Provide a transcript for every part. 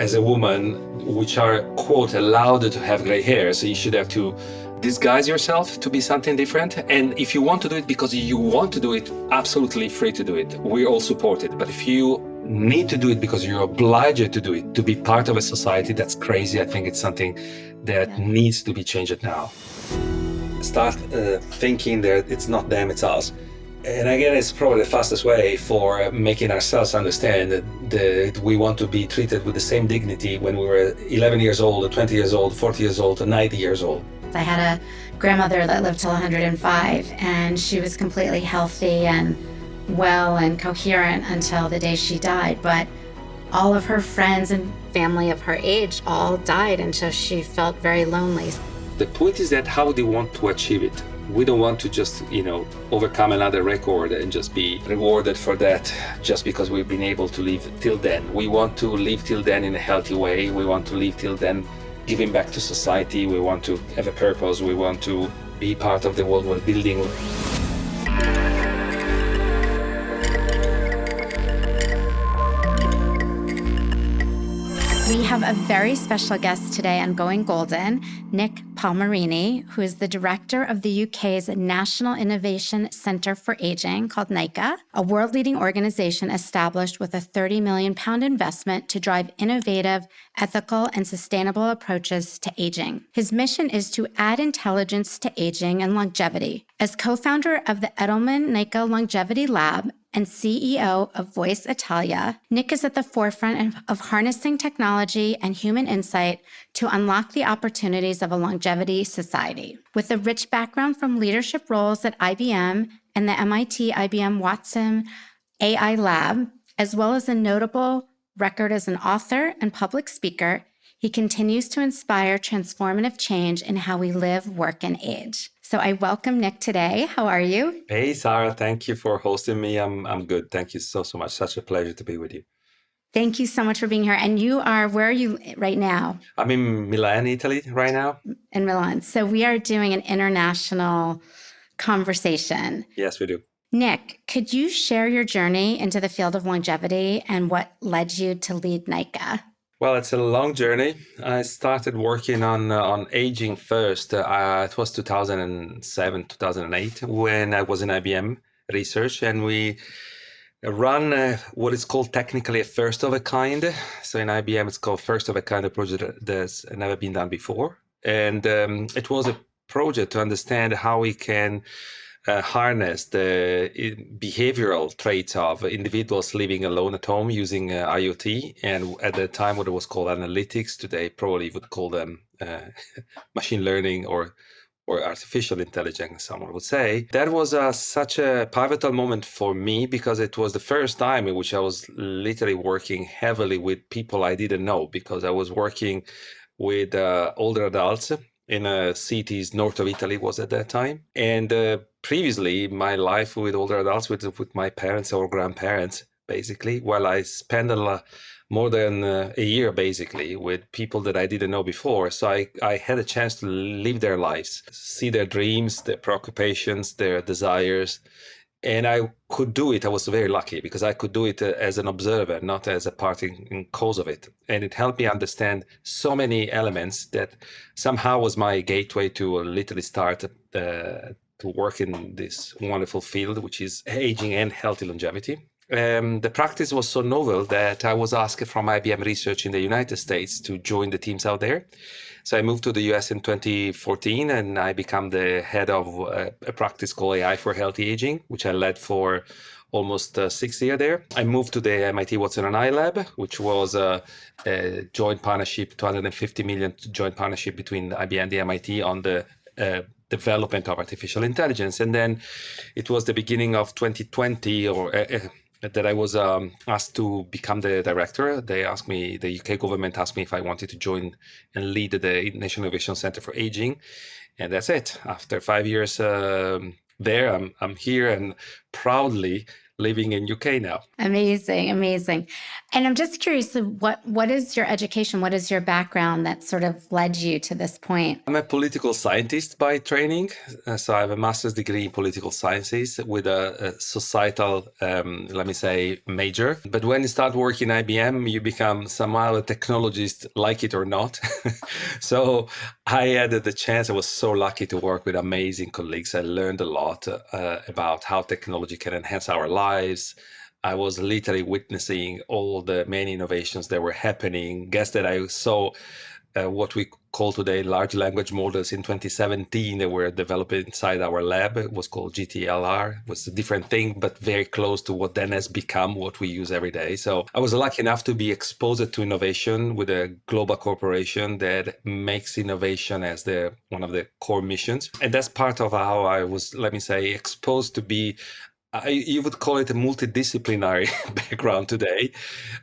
as a woman, which are, quote, allowed to have gray hair. So you should have to disguise yourself to be something different. And if you want to do it because you want to do it, absolutely free to do it. We all support it. But if you need to do it because you're obliged to do it, to be part of a society, that's crazy. I think it's something that needs to be changed now. Start thinking that it's not them, it's us. And again, it's probably the fastest way for making ourselves understand that we want to be treated with the same dignity when we were 11 years old, 20 years old, 40 years old, 90 years old. I had a grandmother that lived till 105, and she was completely healthy and well and coherent until the day she died. But all of her friends and family of her age all died, and so she felt very lonely. The point is that how do you want to achieve it? We don't want to just, overcome another record and just be rewarded for that just because we've been able to live till then. We want to live till then in a healthy way. We want to live till then giving back to society. We want to have a purpose. We want to be part of the world we're building. We have a very special guest today on Going Golden, Nic Palmarini, who is the director of the UK's National Innovation Centre for Aging, called NICA, a world-leading organization established with a £30 million investment to drive innovative, ethical, and sustainable approaches to aging. His mission is to add intelligence to aging and longevity. As co-founder of the Edelman NICA Longevity Lab and CEO of Voice Italia, Nic is at the forefront of harnessing technology and human insight to unlock the opportunities of a longevity society. With a rich background from leadership roles at IBM and the MIT IBM Watson AI Lab, as well as a notable record as an author and public speaker, he continues to inspire transformative change in how we live, work, and age. So I welcome Nic today. How are you? Hey, Sarah, thank you for hosting me. I'm good. Thank you so much. Such a pleasure to be with you. Thank you so much for being here. And where are you right now? I'm in Milan, Italy right now. In Milan. So we are doing an international conversation. Yes, we do. Nic, could you share your journey into the field of longevity and what led you to lead NICA? Well, it's a long journey. I started working on aging first. It was 2007, 2008, when I was in IBM Research, and we run what is called technically a first of a kind. So in IBM, it's called first of a kind, a project that's never been done before. And it was a project to understand how we can harness the behavioral traits of individuals living alone at home using IoT. And at the time, what it was called analytics, today probably would call them machine learning or artificial intelligence, someone would say. That was such a pivotal moment for me because it was the first time in which I was literally working heavily with people I didn't know, because I was working with older adults in cities north of Italy was at that time. And previously, my life with older adults, with my parents or grandparents, basically, while I spent more than a year, basically, with people that I didn't know before. So I had a chance to live their lives, see their dreams, their preoccupations, their desires. And I could do it. I was very lucky because I could do it as an observer, not as a part in cause of it. And it helped me understand so many elements that somehow was my gateway to literally start to work in this wonderful field, which is aging and healthy longevity. The practice was so novel that I was asked from IBM Research in the United States to join the teams out there. So I moved to the US in 2014, and I became the head of a practice called AI for Healthy Aging, which I led for almost 6 years there. I moved to the MIT Watson and I Lab, which was a joint partnership, 250 million joint partnership between IBM and the MIT on the development of artificial intelligence. And then it was the beginning of 2020 that I was asked to become the director. They asked me, the UK government asked me if I wanted to join and lead the National Innovation Centre for Aging. And that's it. After 5 years there, I'm here and proudly living in UK now. Amazing, amazing. And I'm just curious, so what is your education? What is your background that sort of led you to this point? I'm a political scientist by training. So I have a master's degree in political sciences with a societal, let me say, major. But when you start working in IBM, you become somehow a technologist, like it or not. So I had the chance, I was so lucky to work with amazing colleagues. I learned a lot about how technology can enhance our lives. I was literally witnessing all the many innovations that were happening. Guess that I saw what we call today large language models in 2017 that were developed inside our lab. It was called GTLR. It was a different thing, but very close to what then has become what we use every day. So I was lucky enough to be exposed to innovation with a global corporation that makes innovation as one of the core missions. And that's part of how I was, let me say, exposed to be you would call it a multidisciplinary background today,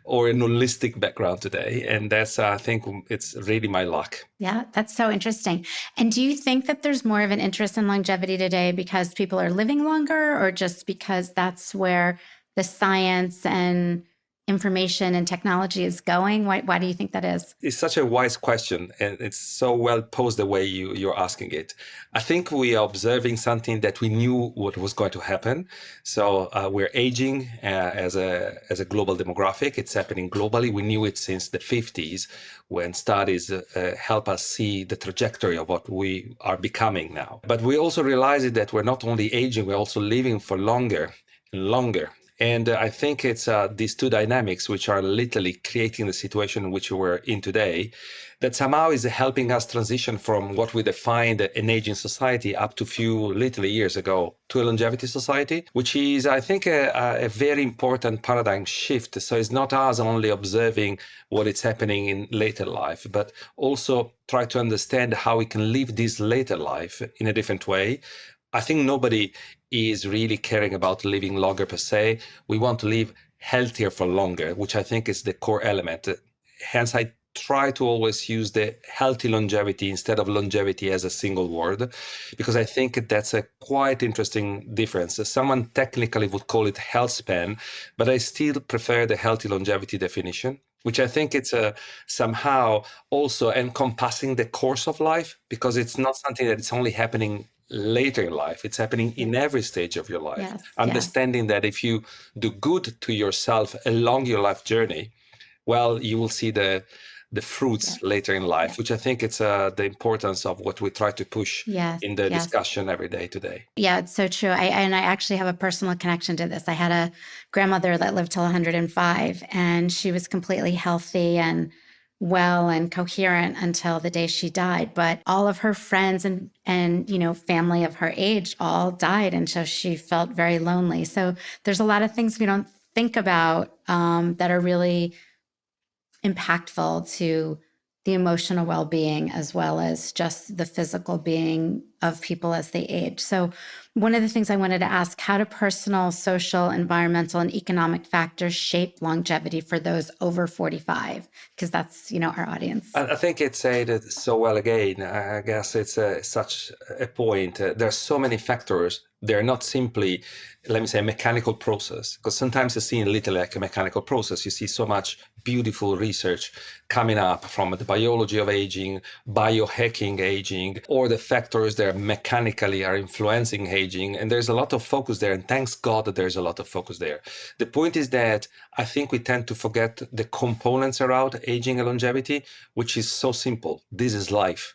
or an holistic background today. And that's, I think, it's really my luck. Yeah, that's so interesting. And do you think that there's more of an interest in longevity today because people are living longer, or just because that's where the science and information and technology is going? Why do you think that is? It's such a wise question, and it's so well posed the way you're asking it. I think we are observing something that we knew what was going to happen. So we're aging as a global demographic. It's happening globally. We knew it since the 50s, when studies help us see the trajectory of what we are becoming now. But we also realize that we're not only aging, we're also living for longer and longer. And I think it's these two dynamics which are literally creating the situation which we're in today, that somehow is helping us transition from what we defined an aging society up to few literally years ago to a longevity society, which is, I think, a very important paradigm shift. So it's not us only observing what is happening in later life, but also try to understand how we can live this later life in a different way. I think nobody is really caring about living longer per se. We want to live healthier for longer, which I think is the core element. Hence, I try to always use the healthy longevity instead of longevity as a single word, because I think that's a quite interesting difference. Someone technically would call it health span, but I still prefer the healthy longevity definition, which I think it's somehow also encompassing the course of life, because it's not something that it's only happening later in life. It's happening in every stage of your life. Yes, Understanding that if you do good to yourself along your life journey, well, you will see the fruits later in life, which I think it's the importance of what we try to push in the discussion every day today. Yeah, it's so true. I actually have a personal connection to this. I had a grandmother that lived till 105, and she was completely healthy and well and coherent until the day she died. But all of her friends and family of her age all died, and so she felt very lonely. So there's a lot of things we don't think about that are really impactful to the emotional well-being, as well as just the physical being of people as they age. So one of the things I wanted to ask, how do personal, social, environmental, and economic factors shape longevity for those over 45? Because that's, our audience. I think it's said so well again. I guess it's such a point. There's so many factors. They're not simply, let me say, a mechanical process, because sometimes it's seen literally like a mechanical process. You see so much beautiful research coming up from the biology of aging, biohacking aging, or the factors that mechanically are influencing aging. And there's a lot of focus there. And thanks God that there's a lot of focus there. The point is that I think we tend to forget the components around aging and longevity, which is so simple. This is life.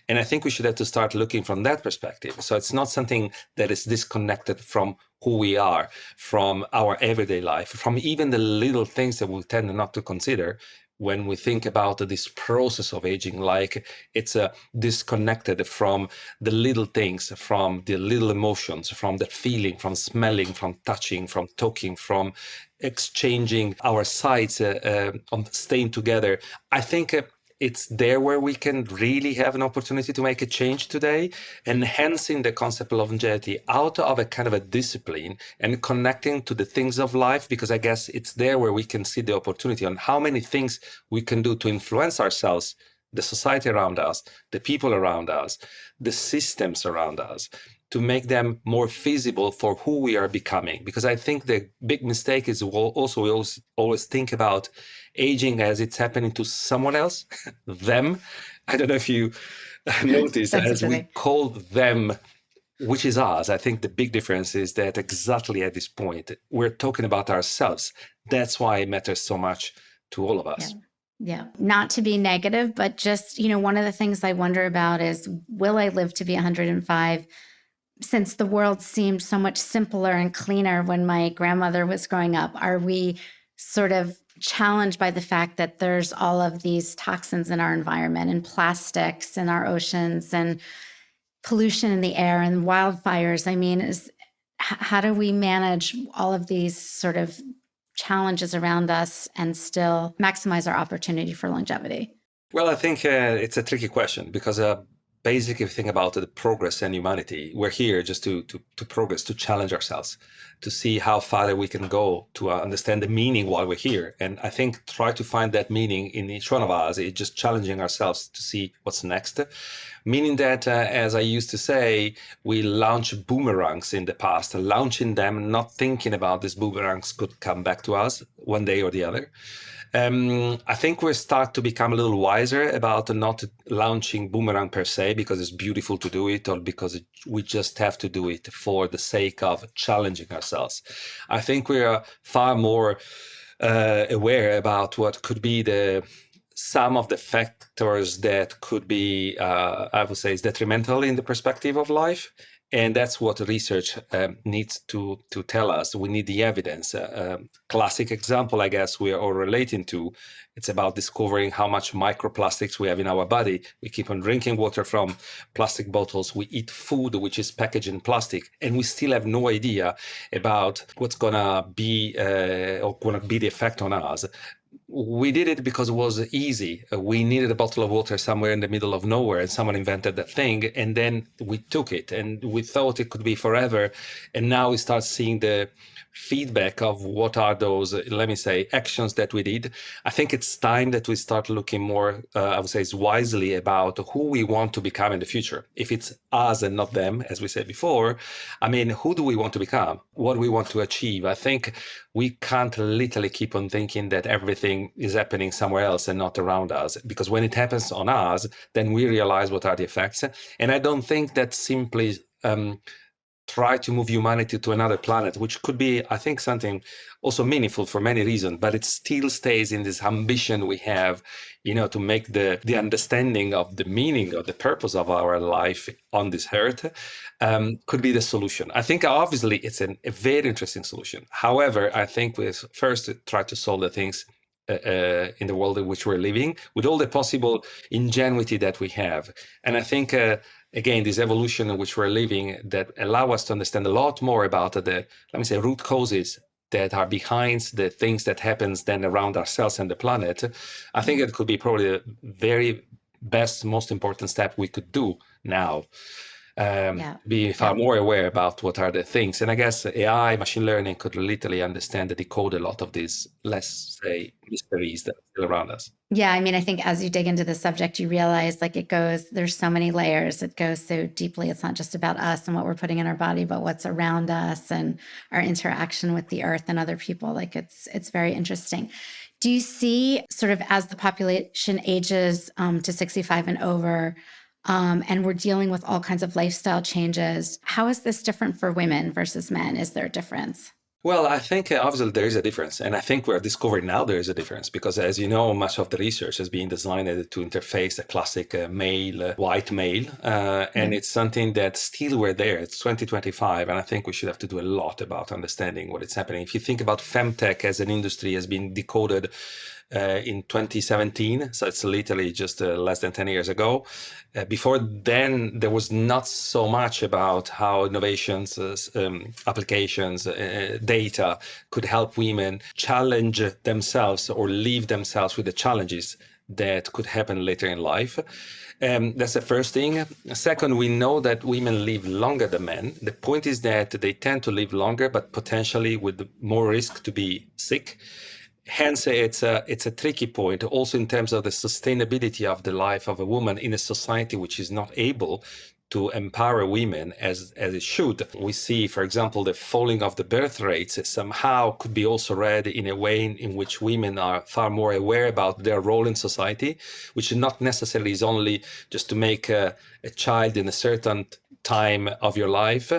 And I think we should have to start looking from that perspective. So it's not something that is disconnected from who we are, from our everyday life, from even the little things that we tend not to consider when we think about this process of aging, like it's disconnected from the little things, from the little emotions, from the feeling, from smelling, from touching, from talking, from exchanging our sights, on staying together. I think it's there where we can really have an opportunity to make a change today, enhancing the concept of longevity out of a kind of a discipline and connecting to the things of life, because I guess it's there where we can see the opportunity on how many things we can do to influence ourselves, the society around us, the people around us, the systems around us, to make them more feasible for who we are becoming. Because I think the big mistake is also we always think about aging as it's happening to someone else, them. I don't know if you notice, as we call them, which is us. I think the big difference is that exactly at this point, we're talking about ourselves. That's why it matters so much to all of us. Yeah. Not to be negative, but just, one of the things I wonder about is, will I live to be 105? Since the world seemed so much simpler and cleaner when my grandmother was growing up, are we sort of challenged by the fact that there's all of these toxins in our environment and plastics in our oceans and pollution in the air and wildfires? I mean, how do we manage all of these sort of challenges around us and still maximize our opportunity for longevity? Well, I think it's a tricky question because basically, if you think about the progress and humanity, we're here just to progress, to challenge ourselves, to see how far we can go, to understand the meaning while we're here. And I think try to find that meaning in each one of us, it's just challenging ourselves to see what's next. Meaning that, as I used to say, we launched boomerangs in the past, launching them, not thinking about these boomerangs could come back to us one day or the other. I think we start to become a little wiser about not launching boomerang per se because it's beautiful to do it, or because we just have to do it for the sake of challenging ourselves. I think we are far more aware about what could be some of the factors that could be, I would say, is detrimental in the perspective of life. And that's what research needs to tell us. We need the evidence. Classic example, I guess, we are all relating to. It's about discovering how much microplastics we have in our body. We keep on drinking water from plastic bottles. We eat food which is packaged in plastic, and we still have no idea about what's gonna be or gonna be the effect on us. We did it because it was easy. We needed a bottle of water somewhere in the middle of nowhere, and someone invented that thing, and then we took it, and we thought it could be forever. And now we start seeing the feedback of what are those, let me say, actions that we did. I think it's time that we start looking more, I would say, wisely about who we want to become in the future. If it's us and not them, as we said before, I mean, who do we want to become? What do we want to achieve? I think we can't literally keep on thinking that everything is happening somewhere else and not around us, because when it happens on us, then we realize what are the effects. And I don't think that simply try to move humanity to another planet, which could be, I think, something also meaningful for many reasons, but it still stays in this ambition we have, to make the understanding of the meaning of the purpose of our life on this earth could be the solution. I think obviously it's a very interesting solution. However, I think we first try to solve the things in the world in which we're living with all the possible ingenuity that we have. And I think again, this evolution in which we're living that allow us to understand a lot more about the, let me say, root causes that are behind the things that happens then around ourselves and the planet. I think it could be probably the very best, most important step we could do now. Be far more aware about what are the things. And I guess AI, machine learning could literally understand and decode a lot of these, let's say, mysteries that are still around us. Yeah, I mean, I think as you dig into the subject, you realize there's so many layers. It goes so deeply. It's not just about us and what we're putting in our body, but what's around us and our interaction with the earth and other people. It's very interesting. Do you see sort of as the population ages to 65 and over, and we're dealing with all kinds of lifestyle changes, how is this different for women versus men? Is there a difference? Well, I think obviously there is a difference. And I think we're discovering now there is a difference because, as you know, much of the research has been designed to interface a classic male, white male. And it's something that still we're there. It's 2025. And I think we should have to do a lot about understanding what is happening. If you think about femtech as an industry has been decoded in 2017. So it's literally just less than 10 years ago. Before then, there was not so much about how innovations, applications, data could help women challenge themselves or leave themselves with the challenges that could happen later in life. That's the first thing. Second, we know that women live longer than men. The point is that they tend to live longer, but potentially with more risk to be sick. Hence, it's a tricky point also in terms of the sustainability of the life of a woman in a society which is not able to empower women as it should. We see, for example, the falling of the birth rates somehow could be also read in a way in which women are far more aware about their role in society, which not necessarily is only just to make a child in a certain time of your life,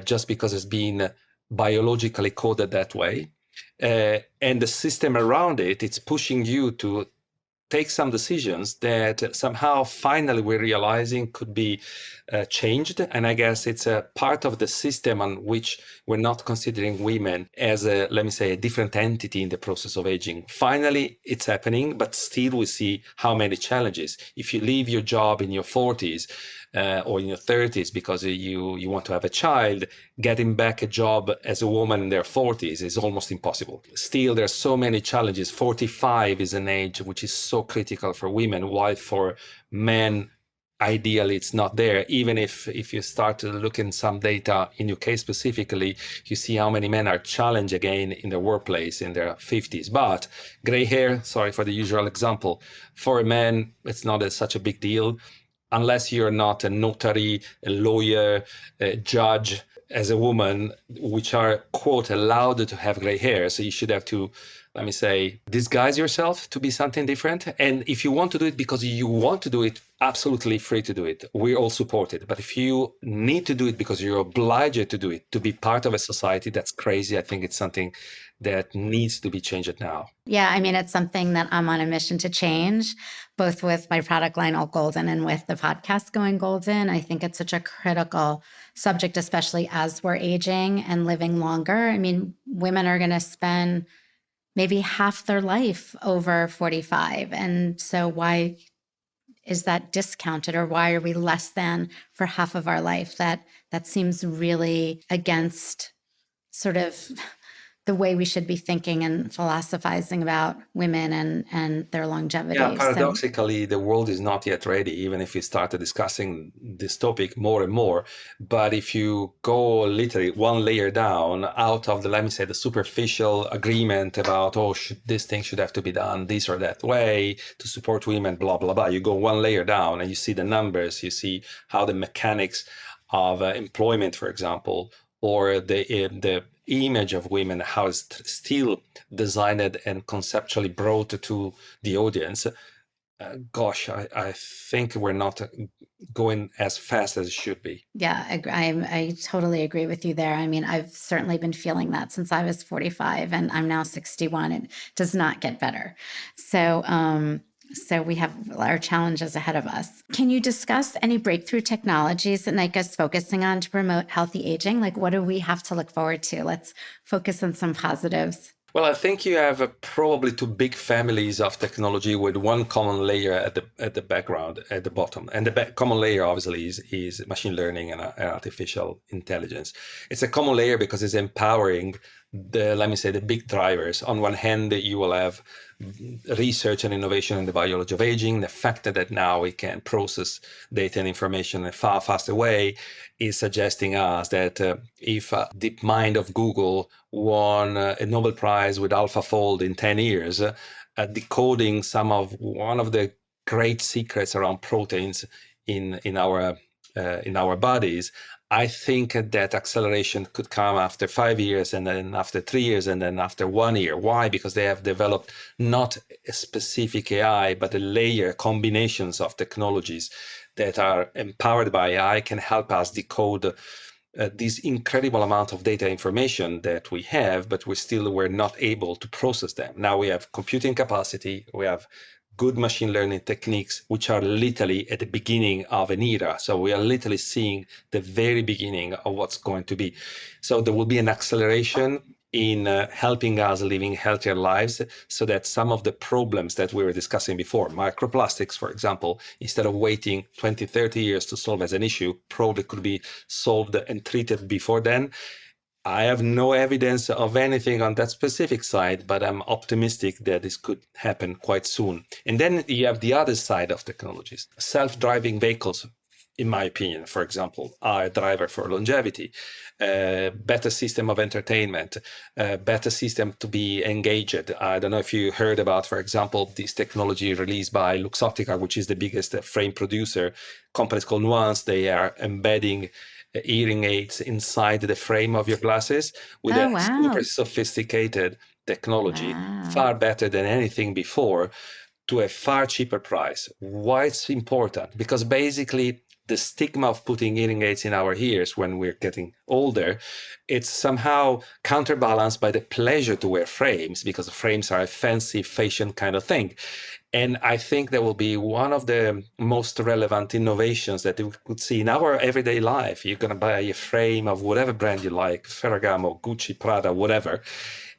just because it's been biologically coded that way. And the system around it, it's pushing you to take some decisions that somehow finally we're realizing could be changed. And I guess it's a part of the system on which we're not considering women as a, let me say, a different entity in the process of aging. Finally, it's happening, but still we see how many challenges. If you leave your job in your 40s, or in your 30s because you want to have a child, getting back a job as a woman in their 40s is almost impossible. Still, there's so many challenges. 45 is an age which is so critical for women, while for men, ideally it's not there. Even if you start to look in some data in UK specifically, you see how many men are challenged again in the workplace in their 50s. But gray hair, sorry for the usual example, for a man it's not such a big deal, unless you're not a notary, a lawyer, a judge. As a woman, which are, quote, allowed to have gray hair. So you should have to, let me say, disguise yourself to be something different. And if you want to do it because you want to do it, absolutely free to do it. We're all supported. But if you need to do it because you're obliged to do it, to be part of a society, that's crazy. I think it's something that needs to be changed now. Yeah, I mean, it's something that I'm on a mission to change, both with my product line, All Golden, and with the podcast Going Golden. I think it's such a critical subject, especially as we're aging and living longer. I mean, women are going to spend maybe half their life over 45. And so why is that discounted, or why are we less than for half of our life? That seems really against sort of the way we should be thinking and philosophizing about women and their longevity. Yeah, paradoxically, the world is not yet ready, even if we started discussing this topic more and more. But if you go literally one layer down out of the, let me say, the superficial agreement about, this thing should have to be done this or that way to support women, blah, blah, blah. You go one layer down and you see the numbers, you see how the mechanics of employment, for example, or the image of women, how it's still designed and conceptually brought to the audience. I think we're not going as fast as it should be. Yeah, I totally agree with you there. I mean, I've certainly been feeling that since I was 45 and I'm now 61. It does not get better. So we have our challenges ahead of us. Can you discuss any breakthrough technologies that NICA is focusing on to promote healthy aging? Like, what do we have to look forward to? Let's focus on some positives. Well, I think you have probably two big families of technology with one common layer at the background, at the bottom. And the common layer, obviously, is machine learning and artificial intelligence. It's a common layer because it's empowering the big drivers. On one hand, you will have research and innovation in the biology of aging. The fact that now we can process data and information in a far faster way is suggesting us that if DeepMind of Google won a Nobel Prize with AlphaFold in 10 years, decoding one of the great secrets around proteins in our bodies, I think that acceleration could come after 5 years, and then after 3 years, and then after 1 year. Why? Because they have developed not a specific AI, but a layer, combinations of technologies that are empowered by AI can help us decode this incredible amount of data information that we have, but we're not able to process them. Now we have computing capacity, we have good machine learning techniques, which are literally at the beginning of an era. So we are literally seeing the very beginning of what's going to be. So there will be an acceleration in helping us living healthier lives, so that some of the problems that we were discussing before, microplastics, for example, instead of waiting 20, 30 years to solve as an issue, probably could be solved and treated before then. I have no evidence of anything on that specific side, but I'm optimistic that this could happen quite soon. And then you have the other side of technologies, self-driving vehicles, in my opinion, for example, are a driver for longevity. Better system of entertainment, better system to be engaged. I don't know if you heard about, for example, this technology released by Luxottica, which is the biggest frame producer. Companies called Nuance, they are embedding hearing aids inside the frame of your glasses with a Oh, wow. super sophisticated technology, Wow. far better than anything before, to a far cheaper price. Why it's important? Because basically the stigma of putting hearing aids in our ears when we're getting older, it's somehow counterbalanced by the pleasure to wear frames, because frames are a fancy fashion kind of thing. And I think that will be one of the most relevant innovations that we could see in our everyday life. You're going to buy a frame of whatever brand you like, Ferragamo, Gucci, Prada, whatever,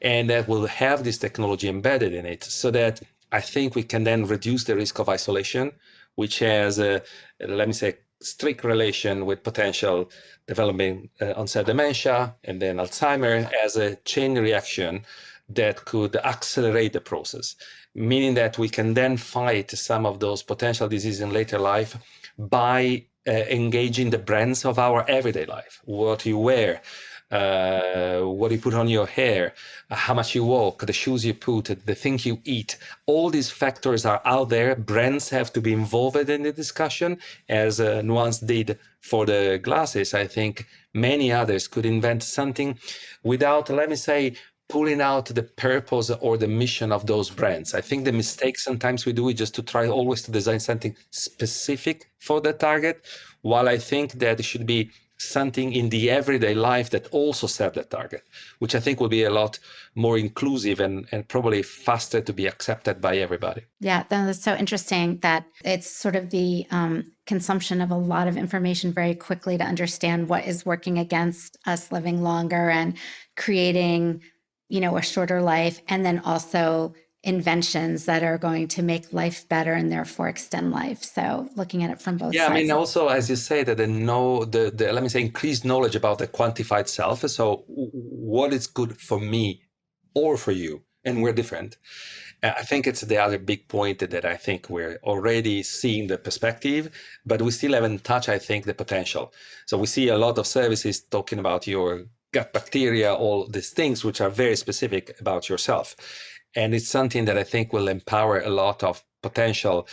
and that will have this technology embedded in it, so that I think we can then reduce the risk of isolation, which has a, let me say, strict relation with potential developing onset dementia and then Alzheimer, as a chain reaction that could accelerate the process, meaning that we can then fight some of those potential diseases in later life by engaging the brands of our everyday life. What you wear, what you put on your hair, how much you walk, the shoes you put, the things you eat. All these factors are out there. Brands have to be involved in the discussion, as Nuance did for the glasses. I think many others could invent something without, let me say, pulling out the purpose or the mission of those brands. I think the mistake sometimes we do is just to try always to design something specific for the target, while I think that it should be something in the everyday life that also serve that target, which I think will be a lot more inclusive and probably faster to be accepted by everybody. Yeah, that's so interesting that it's sort of the consumption of a lot of information very quickly to understand what is working against us living longer and creating, a shorter life, and then also inventions that are going to make life better and therefore extend life. So looking at it from both Yeah, I mean, sides. also, as you say, that the let me say, increased knowledge about the quantified self. So what is good for me or for you, and we're different. I think it's the other big point that I think we're already seeing the perspective, but we still haven't touched, I think, the potential. So we see a lot of services talking about your gut bacteria, all these things which are very specific about yourself. And it's something that I think will empower a lot of potential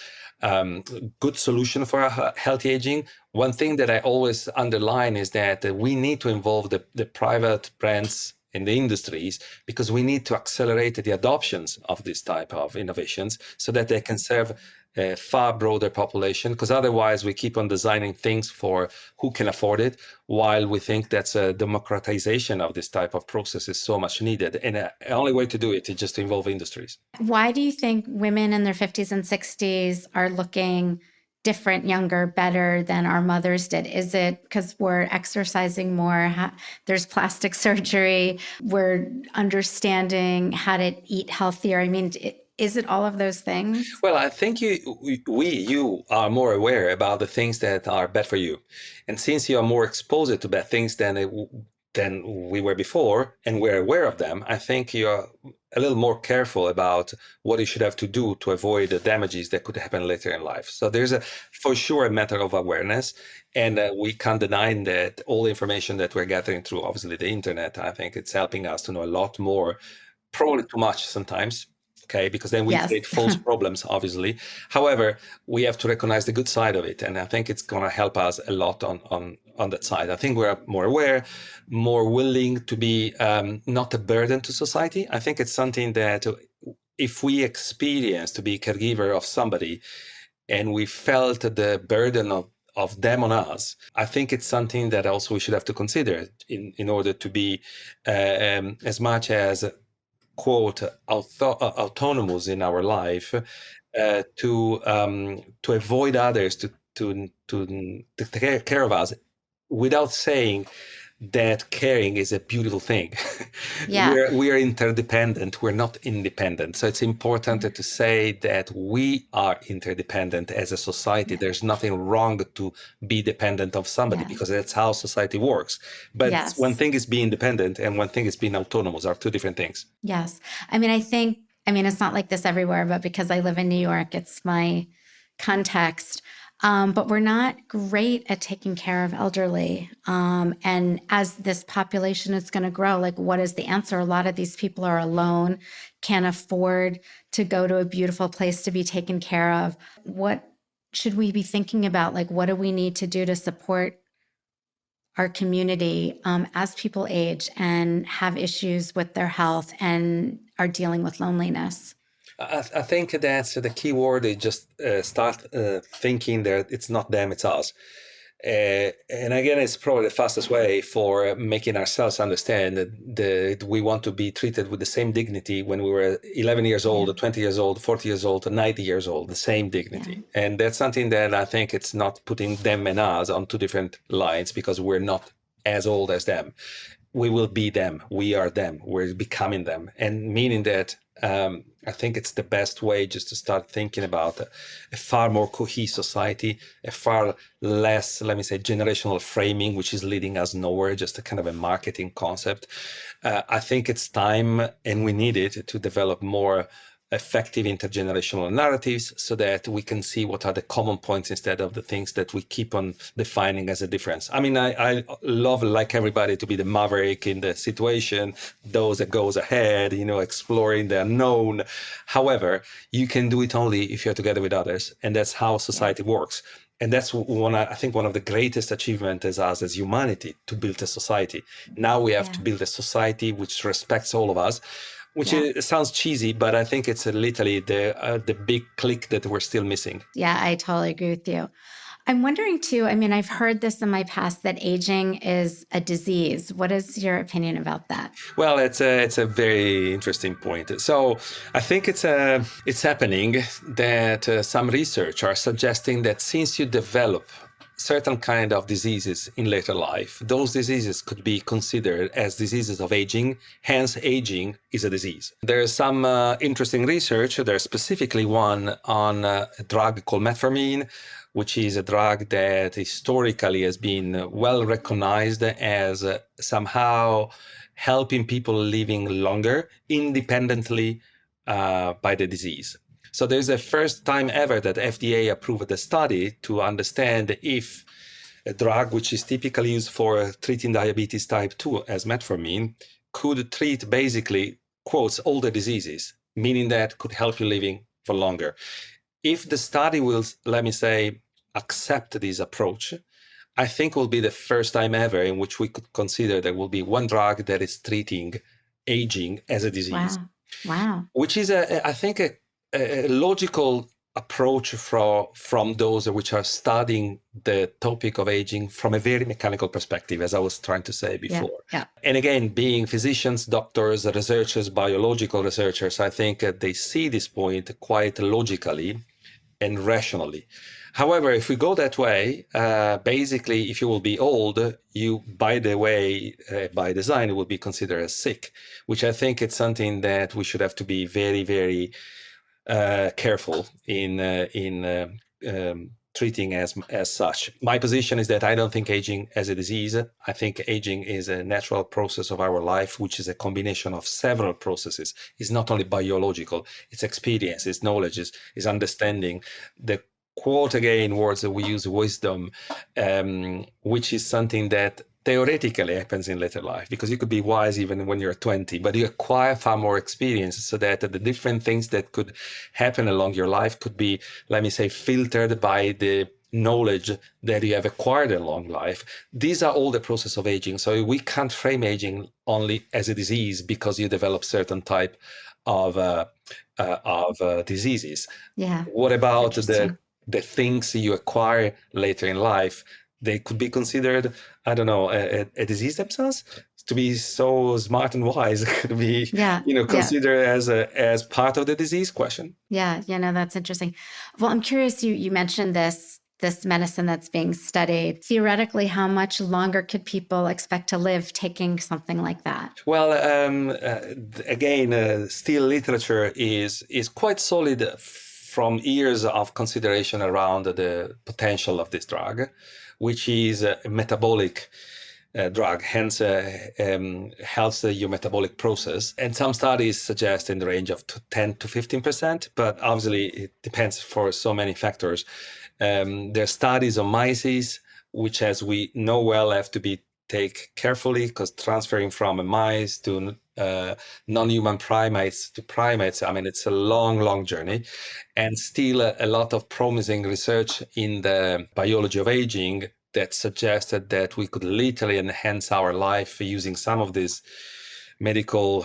good solution for healthy aging. One thing that I always underline is that we need to involve the private brands in the industries, because we need to accelerate the adoptions of this type of innovations so that they can serve a far broader population, because otherwise we keep on designing things for who can afford it, while we think that's a democratization of this type of process is so much needed. And the only way to do it is just to involve industries. Why do you think women in their 50s and 60s are looking different, younger, better than our mothers did? Is it because we're exercising more? There's plastic surgery. We're understanding how to eat healthier. I mean, is it all of those things? Well, I think you are more aware about the things that are bad for you. And since you are more exposed to bad things than we were before, and we're aware of them, I think you're a little more careful about what you should have to do to avoid the damages that could happen later in life. So there's for sure a matter of awareness, and we can't deny that all the information that we're gathering through, obviously, the internet, I think it's helping us to know a lot more, probably too much sometimes. Okay, because then we Yes. create false problems, obviously. However, we have to recognize the good side of it, and I think it's going to help us a lot on that side. I think we're more aware, more willing to be not a burden to society. I think it's something that if we experience to be a caregiver of somebody, and we felt the burden of them on us, I think it's something that also we should have to consider in order to be as much as quote autonomous in our life, to avoid others to take care of us, without saying that caring is a beautiful thing. Yeah. We are interdependent. We're not independent. So it's important to say that we are interdependent as a society. There's nothing wrong to be dependent of somebody, Yeah. because that's how society works. But Yes. one thing is being independent, and one thing is being autonomous, are two different things. Yes. I mean, it's not like this everywhere, but because I live in New York, it's my context. But we're not great at taking care of elderly. And as this population is going to grow, like, what is the answer? A lot of these people are alone, can't afford to go to a beautiful place to be taken care of. What should we be thinking about? Like, what do we need to do to support our community as people age and have issues with their health and are dealing with loneliness? I think that's the key word is just start thinking that it's not them, it's us. And again, it's probably the fastest way for making ourselves understand that we want to be treated with the same dignity when we were 11 years old, 20 years old, 40 years old, 90 years old, the same dignity. And that's something that I think it's not putting them and us on two different lines because we're not as old as them. We will be them. We are them. We're becoming them. And meaning that I think it's the best way just to start thinking about a far more cohesive society, a far less, let me say, generational framing, which is leading us nowhere, just a kind of a marketing concept. I think it's time, and we need it, to develop more effective intergenerational narratives so that we can see what are the common points instead of the things that we keep on defining as a difference. I mean, I love, like everybody, to be the maverick in the situation, those that goes ahead, exploring the unknown. However, you can do it only if you're together with others, and that's how society works. And that's I think one of the greatest achievements as us as humanity, to build a society. Now we have to build a society which respects all of us, which sounds cheesy, but I think it's literally the big click that we're still missing. Yeah, I totally agree with you. I'm wondering too, I mean, I've heard this in my past that aging is a disease. What is your opinion about that? Well, it's a very interesting point. So I think it's happening that some research are suggesting that since you develop certain kind of diseases in later life, those diseases could be considered as diseases of aging. Hence, aging is a disease. There's some interesting research. There's specifically one on a drug called metformin, which is a drug that historically has been well recognized as somehow helping people living longer independently by the disease. So there's the first time ever that FDA approved a study to understand if a drug which is typically used for treating diabetes type 2 as metformin could treat basically, quotes, all the diseases, meaning that could help you living for longer. If the study will, let me say, accept this approach, I think will be the first time ever in which we could consider there will be one drug that is treating aging as a disease. Wow. Which is, I think, a logical approach from those which are studying the topic of aging from a very mechanical perspective, as I was trying to say before. And again, being physicians, doctors, researchers, biological researchers, I think they see this point quite logically and rationally. However, if we go that way, basically, if you will be old, you, by the way, by design, will be considered as sick, which I think it's something that we should have to be very, very careful in treating as such. My position is that I don't think aging as a disease. I think aging is a natural process of our life, which is a combination of several processes. It's not only biological, it's experience, it's knowledge, it's understanding. The quote again, words that we use, wisdom, which is something that theoretically happens in later life, because you could be wise even when you're 20, but you acquire far more experience so that the different things that could happen along your life could be, let me say, filtered by the knowledge that you have acquired along life. These are all the process of aging. So we can't frame aging only as a disease because you develop certain type of diseases. What about the things you acquire later in life? They could be considered, I don't know, a disease themselves. To be so smart and wise could be, considered as part of the disease question. Yeah, that's interesting. Well, I'm curious, you mentioned this medicine that's being studied. Theoretically, how much longer could people expect to live taking something like that? Well, again, still literature is quite solid from years of consideration around the potential of this drug, which is a metabolic drug, hence helps your metabolic process. And some studies suggest in the range of 10 to 15%, but obviously it depends for so many factors. There are studies on mice, which, as we know well, have to be take carefully, because transferring from a mice to non-human primates to primates, I mean, it's a long journey, and still a lot of promising research in the biology of aging that suggested that we could literally enhance our life using some of these medical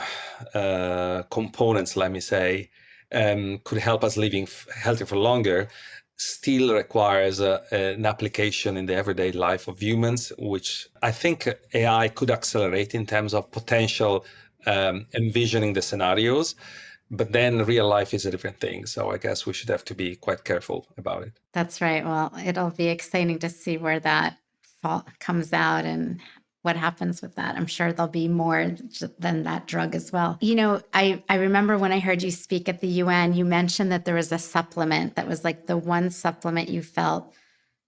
components, let me say, could help us living healthy for longer. Still requires an application in the everyday life of humans, which I think AI could accelerate in terms of potential envisioning the scenarios. But then real life is a different thing. So I guess we should have to be quite careful about it. That's right. Well, it'll be exciting to see where that comes out and what happens with that. I'm sure there'll be more than that drug as well. You know, I remember when I heard you speak at the UN, you mentioned that there was a supplement that was like the one supplement you felt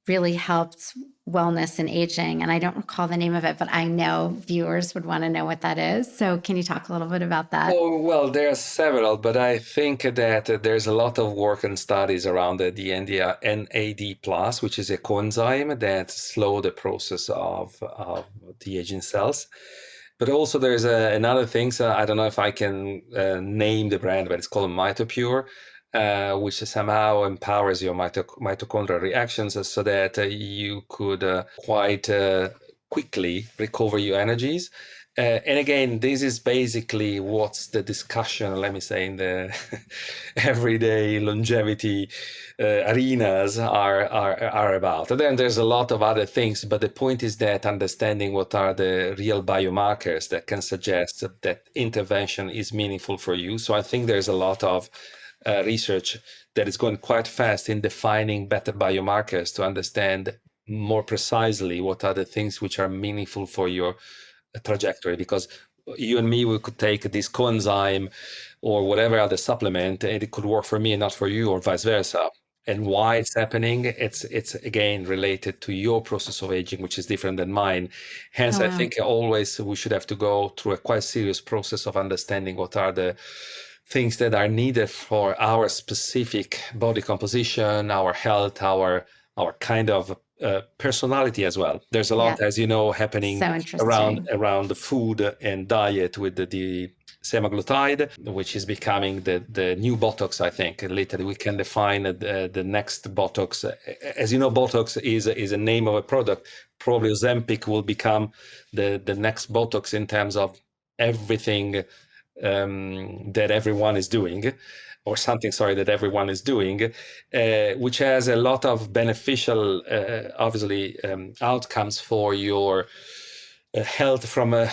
really helped wellness and aging. And I don't recall the name of it, but I know viewers would want to know what that is. So can you talk a little bit about that? Oh, well, there are several, but I think that there's a lot of work and studies around the NAD+, which is a coenzyme that slow the process of the aging cells. But also there's another thing, so I don't know if I can name the brand, but it's called MitoPure, which somehow empowers your mitochondrial reactions so that you could quite quickly recover your energies. And again, this is basically what's the discussion, let me say, in the everyday longevity arenas are about. And then there's a lot of other things, but the point is that understanding what are the real biomarkers that can suggest that intervention is meaningful for you. So I think there's a lot of research that is going quite fast in defining better biomarkers to understand more precisely what are the things which are meaningful for your trajectory, because you and me, we could take this coenzyme or whatever other supplement and it could work for me and not for you, or vice versa. And why it's happening, it's again related to your process of aging, which is different than mine. Hence, I think always we should have to go through a quite serious process of understanding what are the things that are needed for our specific body composition, our health, our kind of personality as well. There's a lot, as you know, happening around the food and diet with the semaglutide, which is becoming the new Botox, I think. Later we can define the next Botox. As you know, Botox is a name of a product. Probably Ozempic will become the next Botox in terms of everything that everyone is doing, or something, that everyone is doing, which has a lot of beneficial, obviously, outcomes for your health from an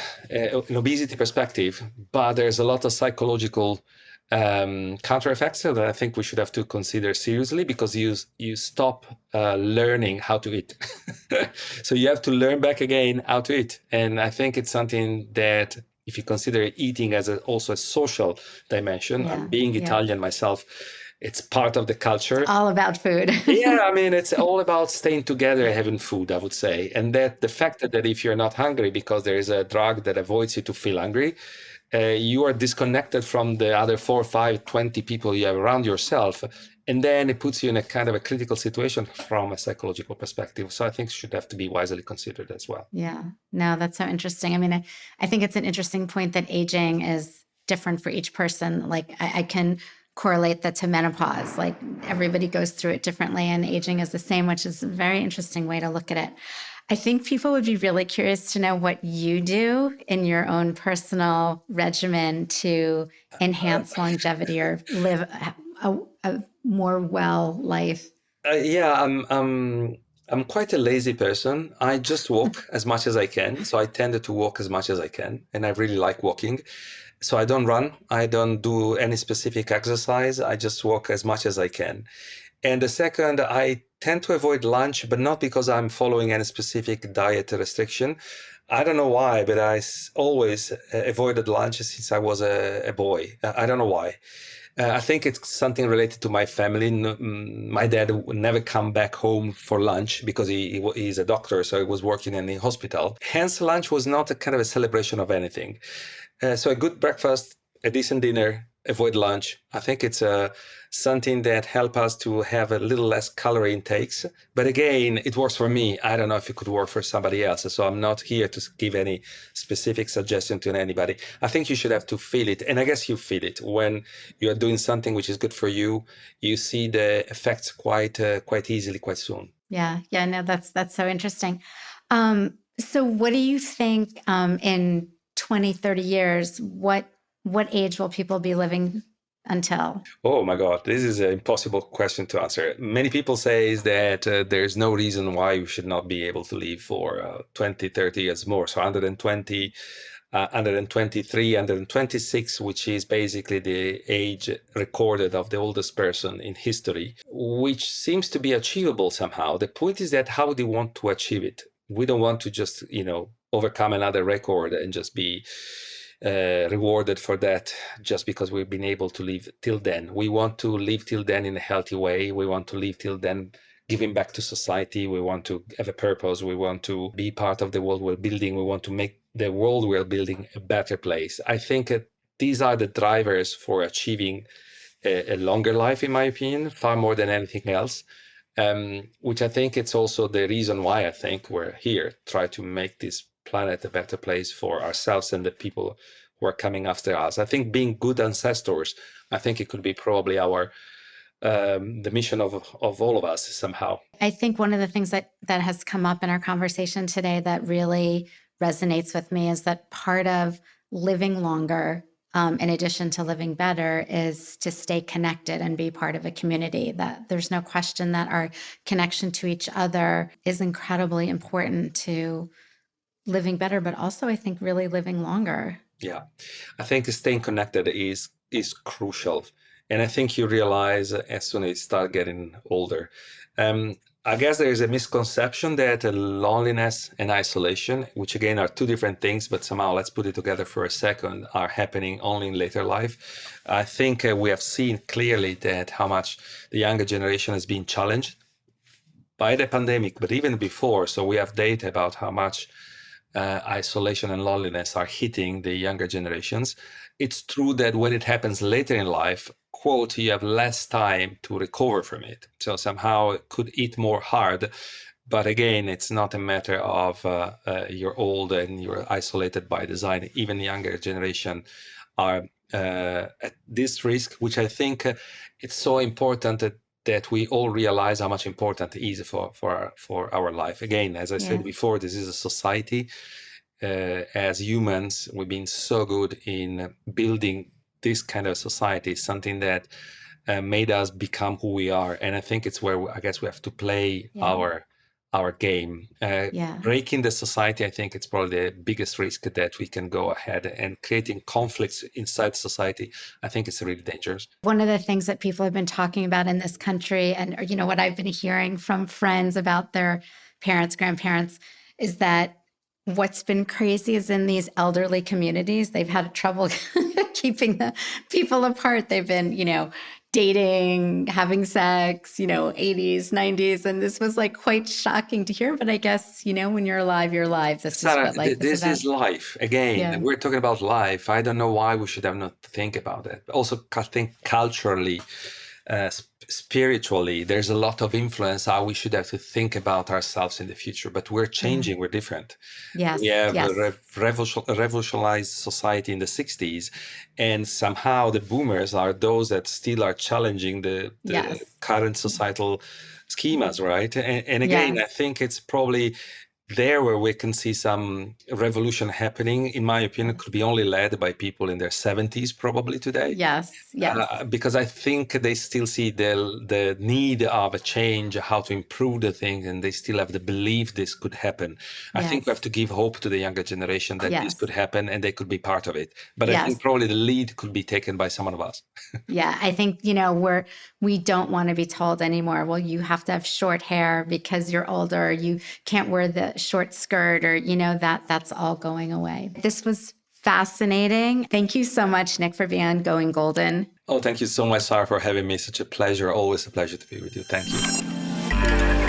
obesity perspective. But there's a lot of psychological counter effects that I think we should have to consider seriously, because you stop learning how to eat. So you have to learn back again how to eat. And I think it's something that, if you consider eating as also a social dimension, being Italian myself, it's part of the culture. It's all about food. Yeah, I mean, it's all about staying together, having food, I would say. And that the fact that if you're not hungry because there is a drug that avoids you to feel hungry, you are disconnected from the other 4, 5, 20 people you have around yourself. And then it puts you in a kind of a critical situation from a psychological perspective. So I think it should have to be wisely considered as well. Yeah, no, that's so interesting. I mean, I think it's an interesting point that aging is different for each person. Like I can correlate that to menopause. Like everybody goes through it differently, and aging is the same, which is a very interesting way to look at it. I think people would be really curious to know what you do in your own personal regimen to enhance longevity or live a more well life. Yeah, I'm quite a lazy person. I just walk as much as I can. So I tend to walk as much as I can, and I really like walking. So I don't run. I don't do any specific exercise. I just walk as much as I can. And the second, I tend to avoid lunch, but not because I'm following any specific diet restriction. I don't know why, but I always avoided lunch since I was a boy. I don't know why. I think it's something related to my family. My dad would never come back home for lunch because he's a doctor, so he was working in the hospital. Hence, lunch was not a kind of a celebration of anything. So a good breakfast, a decent dinner, avoid lunch. I think it's something that help us to have a little less calorie intakes. But again, it works for me. I don't know if it could work for somebody else. So I'm not here to give any specific suggestion to anybody. I think you should have to feel it. And I guess you feel it when you are doing something which is good for you. You see the effects quite easily, quite soon. Yeah. Yeah. No, that's so interesting. So what do you think in 20, 30 years, what age will people be living until? Oh my God, this is an impossible question to answer. Many people say is that there's no reason why you should not be able to live for 20, 30 years more. So 120, 123, 126, which is basically the age recorded of the oldest person in history, which seems to be achievable somehow. The point is that how do you want to achieve it? We don't want to just, overcome another record and just be rewarded for that just because we've been able to live till then. We want to live till then in a healthy way. We want to live till then giving back to society. We want to have a purpose. We want to be part of the world we're building. We want to make the world we're building a better place. I think these are the drivers for achieving a longer life, in my opinion, far more than anything else. Which I think it's also the reason why I think we're here, try to make this planet a better place for ourselves and the people who are coming after us. I think being good ancestors, I think it could be probably our the mission of all of us somehow. I think one of the things that has come up in our conversation today that really resonates with me is that part of living longer, in addition to living better, is to stay connected and be part of a community. That there's no question that our connection to each other is incredibly important to living better, but also I think really living longer. Yeah, I think staying connected is crucial. And I think you realize as soon as you start getting older. I guess there is a misconception that loneliness and isolation, which again are two different things, but somehow let's put it together for a second, are happening only in later life. I think we have seen clearly that how much the younger generation has been challenged by the pandemic, but even before. So we have data about how much isolation and loneliness are hitting the younger generations. It's true that when it happens later in life, quote, you have less time to recover from it. So somehow it could hit more hard. But again, it's not a matter of you're old and you're isolated by design. Even the younger generation are at this risk, which I think it's so important that we all realize how much important it is for our life. Again, as I said before, this is a society. As humans, we've been so good in building this kind of society, something that made us become who we are. And I think it's where I guess we have to play our game. Breaking the society, I think it's probably the biggest risk that we can go ahead, and creating conflicts inside society. I think it's really dangerous. One of the things that people have been talking about in this country, and what I've been hearing from friends about their parents, grandparents, is that what's been crazy is in these elderly communities, they've had trouble keeping the people apart. They've been, dating, having sex, 80s, 90s. And this was like quite shocking to hear. But I guess, when you're alive, you're alive. This Sarah, is what life this is about. is life. Again, we're talking about life. I don't know why we should have not think about it. Also, I think culturally, spiritually, there's a lot of influence how we should have to think about ourselves in the future. But we're changing. We're different. Yes. We have yes. a revolutionized society in the 60s, and somehow the boomers are those that still are challenging the current societal schemas, right? And again, I think it's probably there where we can see some revolution happening. In my opinion, could be only led by people in their 70s probably today. Yes. Because I think they still see the need of a change, how to improve the things, and they still have the belief this could happen. I think we have to give hope to the younger generation that this could happen and they could be part of it. But I think probably the lead could be taken by someone of us. I think, we don't want to be told anymore, well, you have to have short hair because you're older, you can't wear the short skirt, or, that's all going away. This was fascinating. Thank you so much, Nic, for being on Going Golden. Oh, thank you so much, Sarah, for having me. Such a pleasure. Always a pleasure to be with you. Thank you.